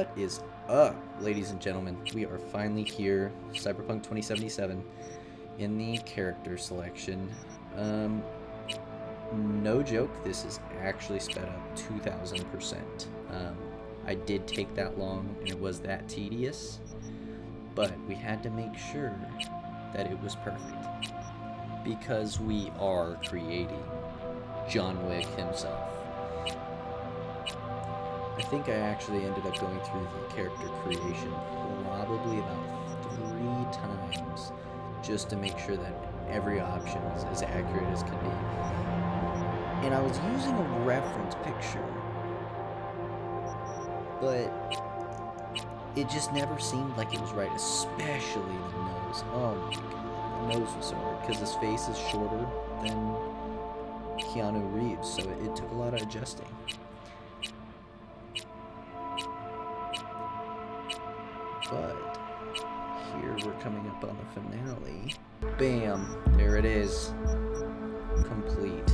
What is up, ladies and gentlemen? We are finally here, Cyberpunk 2077, in the character selection. No joke, this is actually sped up 2,000%. I did take that long, and it was that tedious, but we had to make sure that it was perfect, because we are creating John Wick himself. I think I actually ended up going through the character creation probably about 3 times just to make sure that every option was as accurate as could be. And I was using a reference picture, but it just never seemed like it was right, especially the nose. Oh my god, the nose was so hard because his face is shorter than Keanu Reeves, so it took a lot of adjusting. But here we're coming up on the finale. Bam! There it is. Complete.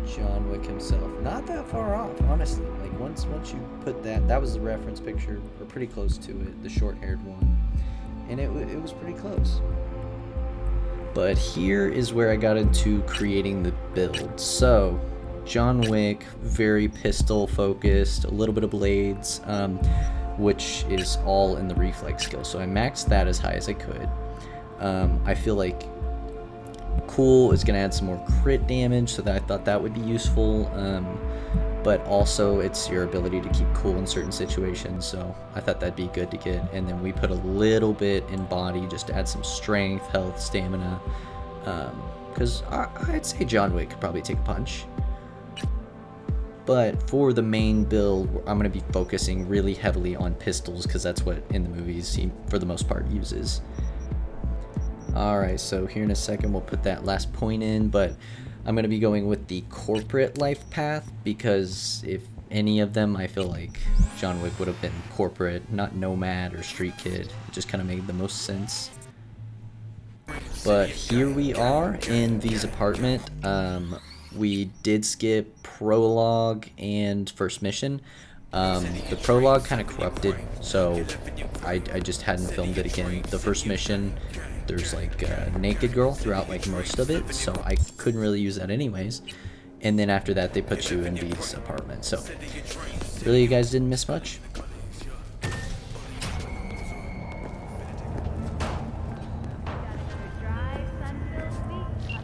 John Wick himself. Not that far off, honestly. Like once you put that was the reference picture, or pretty close to it, the short-haired one. And it was pretty close. But here is where I got into creating the build. So John Wick, very pistol focused, a little bit of blades, which is all in the reflex skill. So I maxed that as high as I could. I feel like cool is going to add some more crit damage, so that I thought that would be useful. But also it's your ability to keep cool in certain situations, so I thought that'd be good to get. And then we put a little bit in body just to add some strength, health, stamina. Because I'd say John Wick could probably take a punch. But for the main build, I'm going to be focusing really heavily on pistols, because that's what in the movies he, for the most part, uses. Alright, so here in a second we'll put that last point in, but I'm going to be going with the corporate life path, because if any of them, I feel like John Wick would have been corporate, not nomad or street kid. It just kind of made the most sense. But here we are in V's apartment. We did skip prologue and first mission. The prologue kind of corrupted, so I just hadn't filmed it again. The first mission, there's like a naked girl throughout like most of it, so I couldn't really use that anyways. And then after that, they put you in V's apartment. So really, you guys didn't miss much.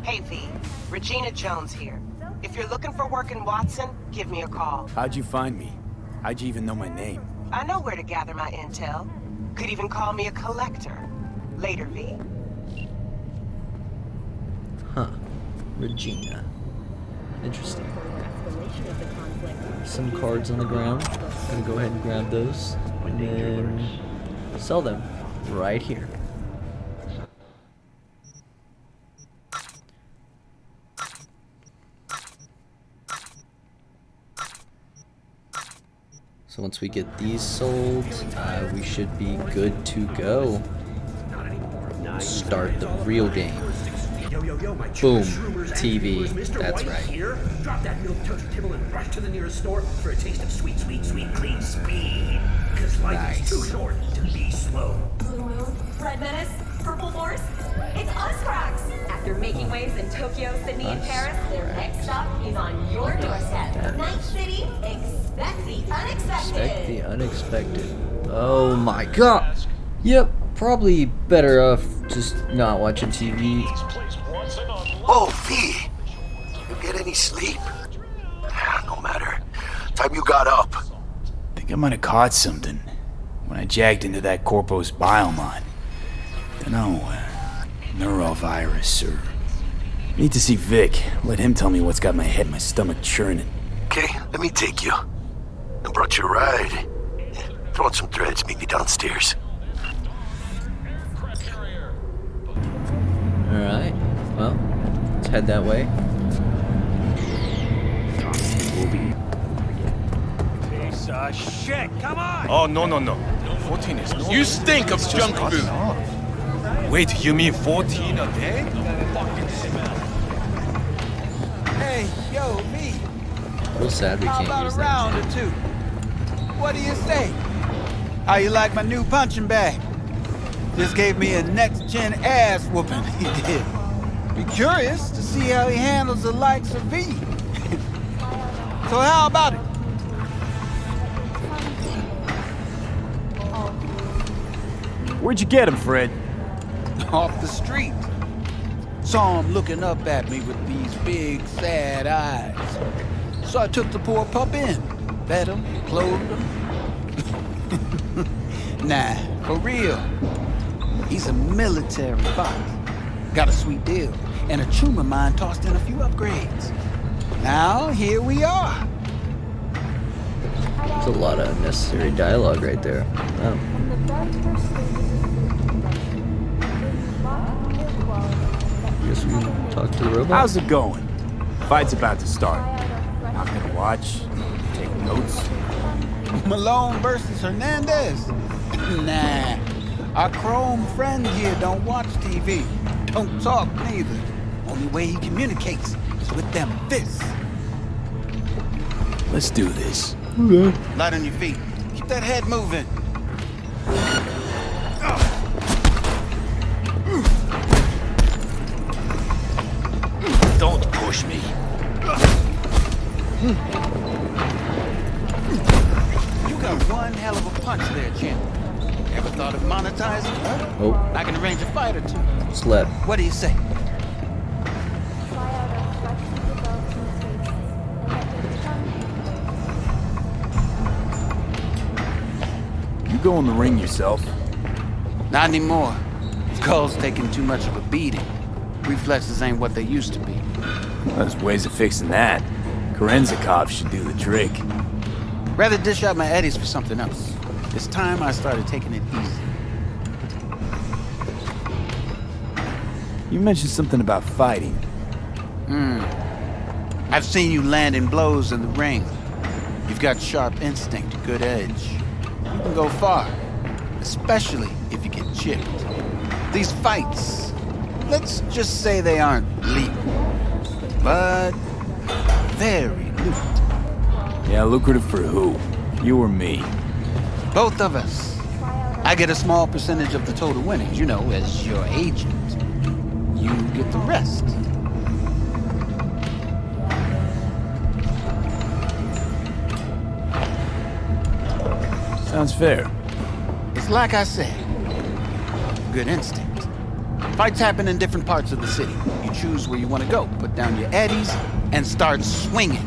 Hey V, Regina Jones here. If you're looking for work in Watson, give me a call. How'd you find me? How'd you even know my name? I know where to gather my intel. Could even call me a collector. Later, V. Huh. Regina. Interesting. Some cards on the ground. Gonna go ahead and grab those. And then sell them right here. So once we get these sold, we should be good to go. Start the real game. Boom. TV. That's right. Drop that milk toast kibble and rush to the nearest store for a taste of sweet, sweet, sweet, clean speed. Because life is too short to be slow. Blue Moon, Red Menace, Purple Force, it's us cracks! After making waves in Tokyo, Sydney, and Paris, their next stop is on your doorstep. Night City, expect the unexpected! Expect the unexpected. Oh my god! Yep, probably better off just not watching TV. Oh, V! You get any sleep? No matter. Time you got up. Think I might have caught something when I jagged into that Corpo's biomon. Dunno, neurovirus or... Need to see Vic. Let him tell me what's got my head and my stomach churning. Okay, let me take you. I brought you a ride. Throw on some threads, meet me downstairs. Alright, well, let's head that way. Piece of shit, come on! Oh, no. 14 is no. You stink of junk food. Wait, you mean 14 a day? Hey, yo, V! Real sad we How can't about use a that. round jam. or two? What do you say? How you like my new punching bag? Just gave me a next-gen ass whooping, he did. Be curious to see how he handles the likes of V. So how about it? Where'd you get him, Fred? Off the street. Saw him looking up at me with these big, sad eyes. So I took the poor pup in. Fed him, clothed him. Nah, for real. He's a military boss. Got a sweet deal. And a chum of mine tossed in a few upgrades. Now, here we are. There's a lot of unnecessary dialogue right there. Oh. Guess we can talk to the robot. How's it going? Fight's about to start. Not gonna watch, take notes. Malone versus Hernandez? Nah. Our chrome friend here don't watch TV. Don't talk neither. Only way he communicates is with them fists. Let's do this. Light on your feet. Keep that head moving. Don't push me. You got one hell of a punch there, champ. Ever thought of monetizing? Oh, I can arrange a fight or two. slept. What do you say? You go in the ring yourself. Not anymore. Skull's taking too much of a beating. Reflexes ain't what they used to be. There's ways of fixing that. Korenzikov should do the trick. Rather dish out my eddies for something else. It's time I started taking it easy. You mentioned something about fighting. I've seen you landing blows in the ring. You've got sharp instinct, good edge. You can go far, especially if you get chipped. These fights, let's just say they aren't legal, but very lucrative. Yeah, lucrative for who? You or me? Both of us. I get a small percentage of the total winnings, you know, as your agent. You get the rest. Sounds fair. It's like I said, good instinct. Fights happen in different parts of the city. You choose where you want to go, put down your eddies, and start swinging.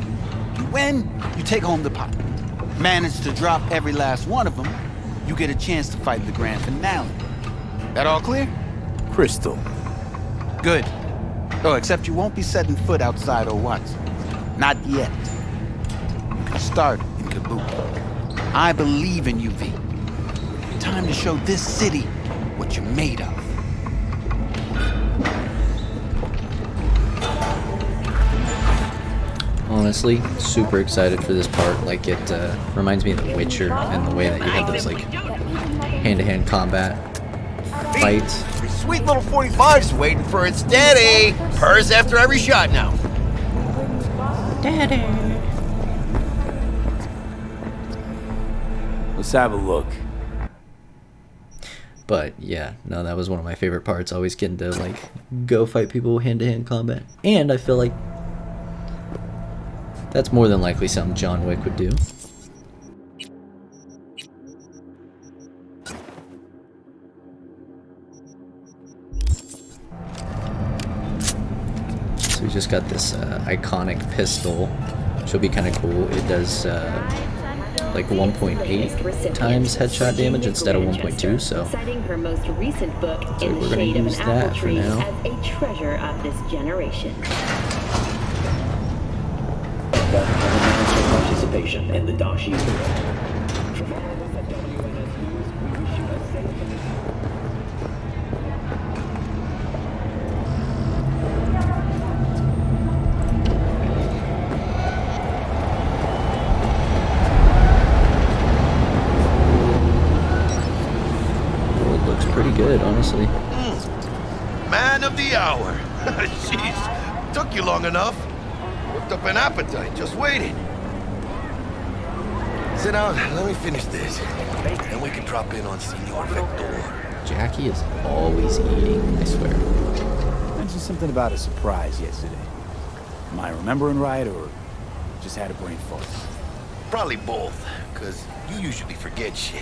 You win, you take home the pot. Manage to drop every last one of them, you get a chance to fight the grand finale. That all clear? Crystal. Good. Oh, except you won't be setting foot outside Owatsu. Not yet. You can start in Kabuki. I believe in you, V. Time to show this city what you're made of. Honestly, super excited for this part. Like, it reminds me of The Witcher and the way that you have those, like, hand-to-hand combat fights. Your sweet little 45's waiting for its daddy. Hers after every shot now. Let's have a look. But yeah, no, that was one of my favorite parts. Always getting to, like, go fight people hand-to-hand combat. And I feel like that's more than likely something John Wick would do. So we just got this iconic pistol, which will be kind of cool. It does like 1.8 times headshot damage instead of 1.2, so Citing her most recent book, In we're the gonna Shade of use an that Apple for Tree, now. as a treasure of this generation. Participation in the Dashi Parade. From all of us at WNS News, we wish you a safe well, it looks pretty good, honestly. Man of the hour. Jeez, took you long enough. Worked up an appetite just waiting. Sit down, let me finish this. Then we can drop in on Senor Vector. Jackie is always eating, I swear. Mentioned something about a surprise yesterday. Am I remembering right, or just had a brain fart? Probably both, because you usually forget shit.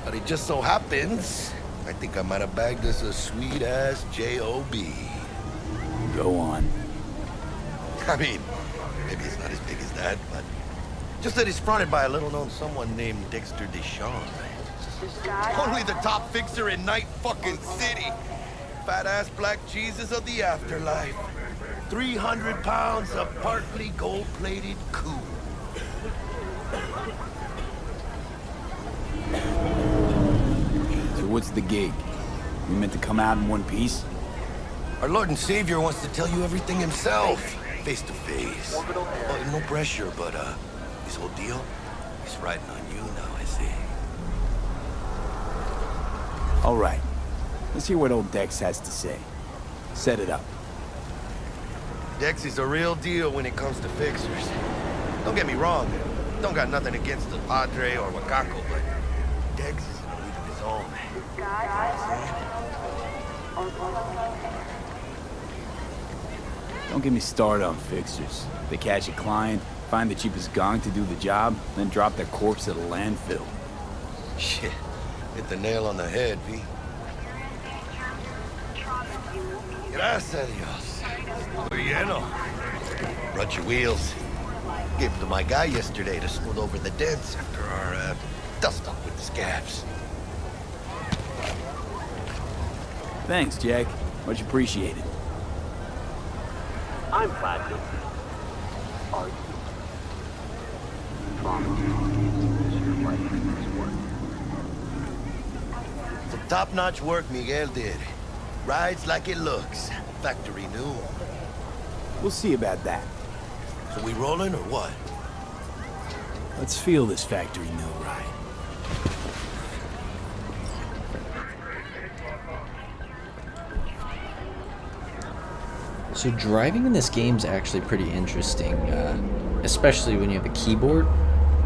But it just so happens, I think I might have bagged us a sweet-ass J.O.B. Go on. I mean, maybe it's not as big as that, but just that it's fronted by a little-known someone named Dexter Deshawn. Only the top fixer in Night fucking City. Fat-ass black Jesus of the afterlife. 300 pounds of partly gold-plated coup. So what's the gig? We meant to come out in one piece? Our Lord and Savior wants to tell you everything himself, face to face. Well, no pressure, but this whole deal is riding on you now, I see. All right. Let's hear what old Dex has to say. Set it up. Dex is a real deal when it comes to fixers. Don't get me wrong, don't got nothing against the Padre or Wakako, but Dex is in a league of his own. Don't get me started on fixers. They catch a client, find the cheapest gong to do the job, then drop their corpse at a landfill. Shit, hit the nail on the head, V. Gracias, Dios. Muy lleno. Brought your wheels. Gave them to my guy yesterday to smooth over the dents after our dust-up with the scabs. Thanks, Jack. Much appreciated. I'm Platinum. Are you? Some top-notch work Miguel did. Rides like it looks. Factory new. We'll see about that. So we rolling or what? Let's feel this factory new ride. So driving in this game is actually pretty interesting, especially when you have a keyboard.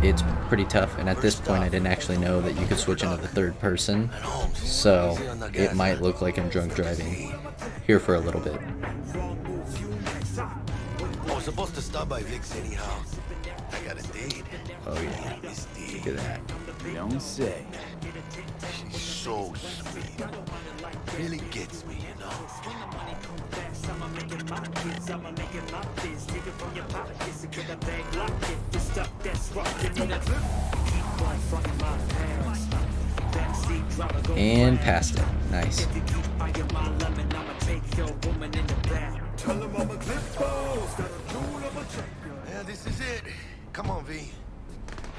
It's pretty tough, and at this point I didn't actually know that you could switch into the third person, so it might look like I'm drunk driving here for a little bit. I was supposed to stop by Vic's anyhow. I got a date. Oh yeah, look at that. Don't say. She's so sweet. Really gets me, you know? And past it. Nice. Yeah, this is it. Come on, V.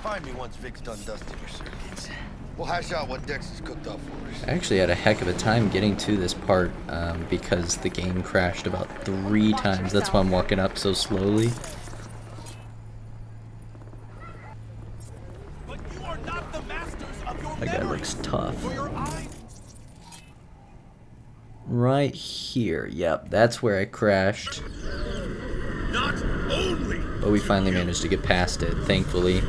Find me once Vic's done dusting your circuits. We'll hash out what Dex has cooked up for us. I actually had a heck of a time getting to this part because the game crashed about 3 times. That's why I'm walking up so slowly. That guy looks tough. Right here. Yep, that's where I crashed. Not only But we finally managed to get past it, thankfully.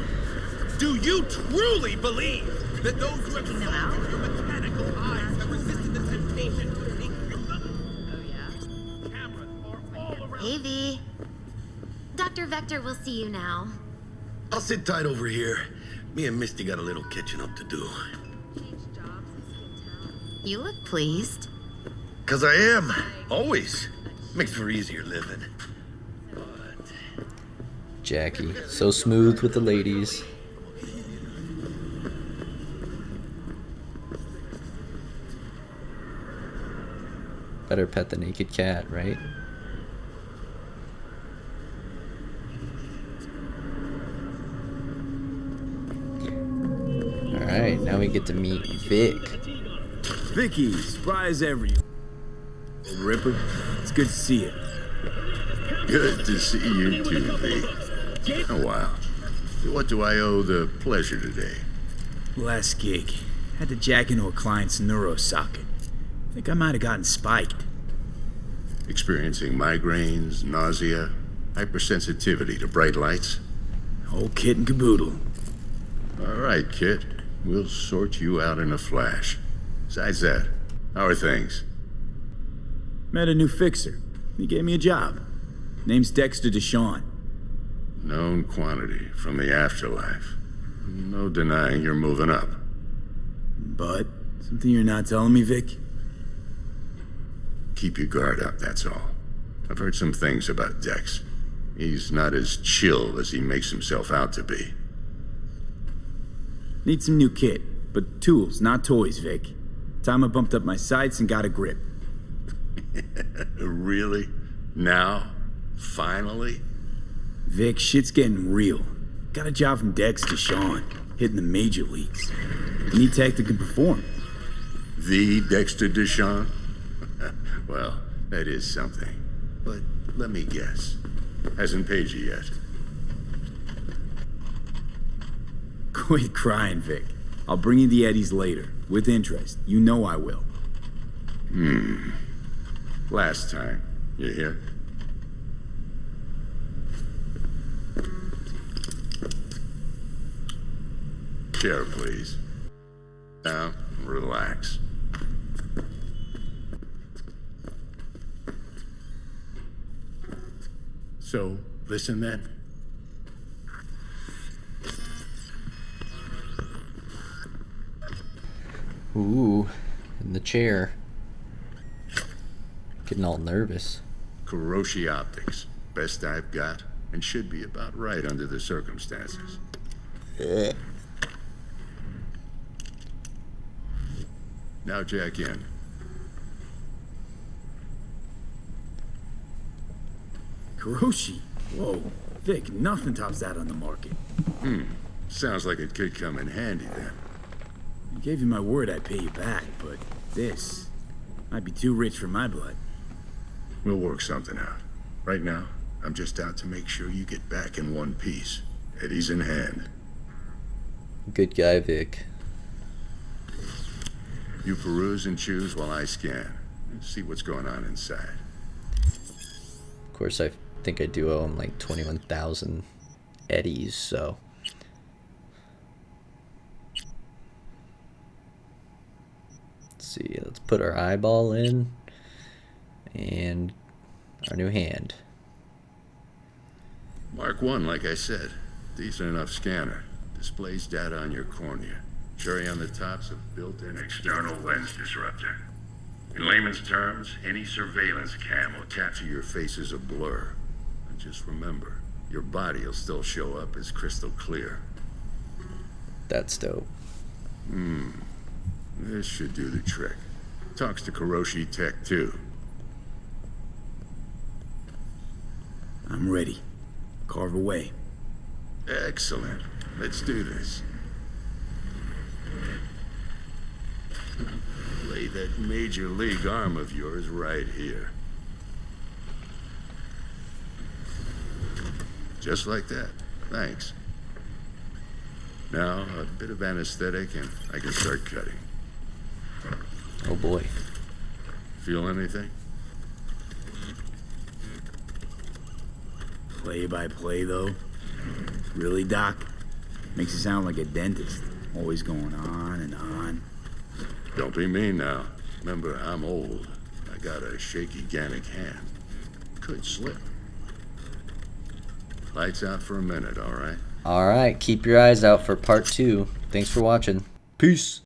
do you truly believe that those who have solved your mechanical eyes have resisted the temptation to sneak through them? Oh, yeah? Cameras are all around. Hey, V. Dr. Vector will see you now. I'll sit tight over here. Me and Misty got a little catching up to do. You look pleased. 'Cause I am. Always. Makes for easier living. Jackie, so smooth with the ladies. Better pet the naked cat, right? Alright, now we get to meet Vic. Vicky, surprise every. Old Ripper, it's good to see you. Good to see you too, V. Oh, wow. What do I owe the pleasure today? Last gig. Had to jack into a client's neuro socket. Think I might have gotten spiked. Experiencing migraines, nausea, hypersensitivity to bright lights? Whole kit and caboodle. All right, kid. We'll sort you out in a flash. Besides that, how are things? Met a new fixer. He gave me a job. Name's Dexter Deshawn. Known quantity from the afterlife. No denying you're moving up. But, something you're not telling me, Vic? Keep your guard up, that's all. I've heard some things about Dex. He's not as chill as he makes himself out to be. Need some new kit, but tools, not toys, Vic. Time I bumped up my sights and got a grip. Really? Now? Finally? Vic, shit's getting real. Got a job from Dex Deshawn, hitting the major leagues. I need tech that can perform. The Dexter Deshawn? Well, that is something. But let me guess. Hasn't paid you yet. Quit crying, Vic. I'll bring you the eddies later, with interest. You know I will. Last time. You hear? Chair, please. Now, relax. So, listen then. Ooh, in the chair. Getting all nervous. Kuroshi Optics. Best I've got, and should be about right under the circumstances. Now jack in. Kuroshi? Whoa. Vic, nothing tops that on the market. Sounds like it could come in handy then. I gave you my word I'd pay you back, but this might be too rich for my blood. We'll work something out. Right now, I'm just out to make sure you get back in one piece. Eddie's in hand. Good guy, Vic. You peruse and choose while I scan. See what's going on inside. Of course, I think I do owe him like 21,000 eddies, so. Let's see, let's put our eyeball in. And our new hand. Mark 1, like I said. Decent enough scanner. Displays data on your cornea. Cherry on the top's a built-in external lens disruptor. In layman's terms, any surveillance cam will capture your face as a blur. And just remember, your body will still show up as crystal clear. That's dope. This should do the trick. Talks to Kuroshi Tech, too. I'm ready. Carve away. Excellent. Let's do this. Lay that major league arm of yours right here. Just like that. Thanks. Now, a bit of anesthetic and I can start cutting. Oh boy. Feel anything? Play by play, though. Really, Doc? Makes you sound like a dentist. Always going on and on. Don't be mean now. Remember, I'm old. I got a shaky Gannic hand. Could slip. Lights out for a minute, all right? Alright, keep your eyes out for part 2. Thanks for watching. Peace.